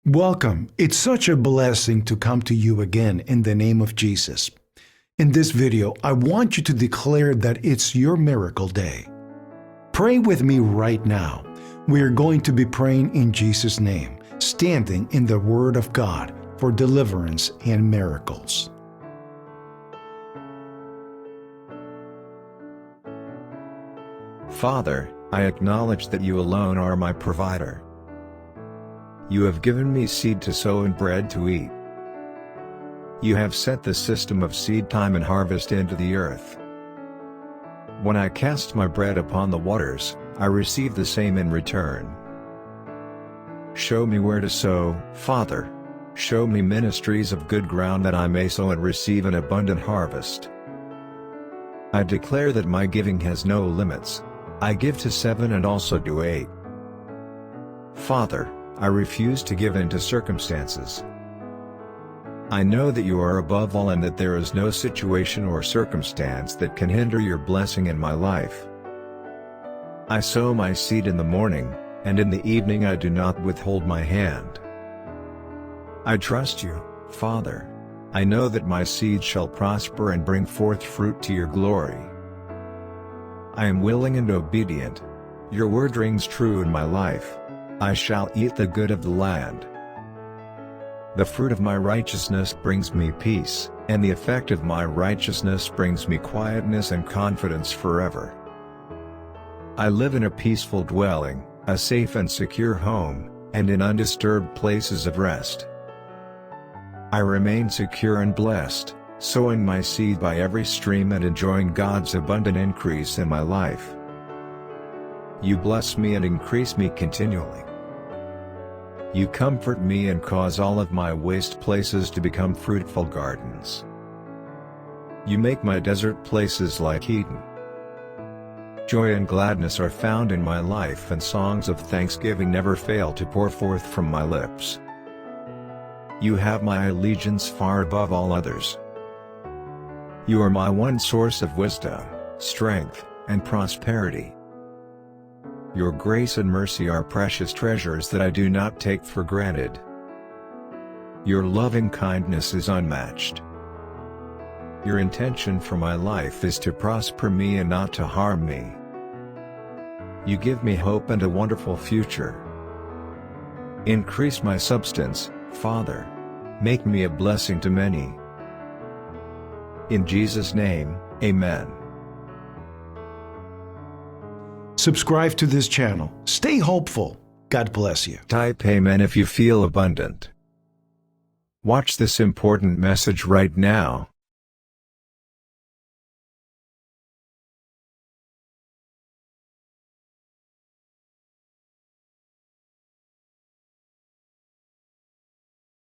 Welcome. It's such a blessing to come to you again in the name of Jesus. In this video, I want you to declare that it's your miracle day. Pray with me right now. We are going to be praying in Jesus' name, standing in the Word of God for deliverance and miracles. Father, I acknowledge that you alone are my provider. You have given me seed to sow and bread to eat. You have set the system of seed time and harvest into the earth. When I cast my bread upon the waters, I receive the same in return. Show me where to sow, Father. Show me ministries of good ground that I may sow and receive an abundant harvest. I declare that my giving has no limits. I give to 7 and also to 8. Father, I refuse to give in to circumstances. I know that you are above all and that there is no situation or circumstance that can hinder your blessing in my life. I sow my seed in the morning, and in the evening I do not withhold my hand. I trust you, Father. I know that my seed shall prosper and bring forth fruit to your glory. I am willing and obedient. Your word rings true in my life. I shall eat the good of the land. The fruit of my righteousness brings me peace, and the effect of my righteousness brings me quietness and confidence forever. I live in a peaceful dwelling, a safe and secure home, and in undisturbed places of rest. I remain secure and blessed, sowing my seed by every stream and enjoying God's abundant increase in my life. You bless me and increase me continually. You comfort me and cause all of my waste places to become fruitful gardens. You make my desert places like Eden. Joy and gladness are found in my life, and songs of thanksgiving never fail to pour forth from my lips. You have my allegiance far above all others. You are my one source of wisdom, strength, and prosperity. Your grace and mercy are precious treasures that I do not take for granted. Your loving kindness is unmatched. Your intention for my life is to prosper me and not to harm me. You give me hope and a wonderful future. Increase my substance, Father. Make me a blessing to many. In Jesus' name, Amen. Subscribe to this channel. Stay hopeful. God bless you. Type Amen if you feel abundant. Watch this important message right now.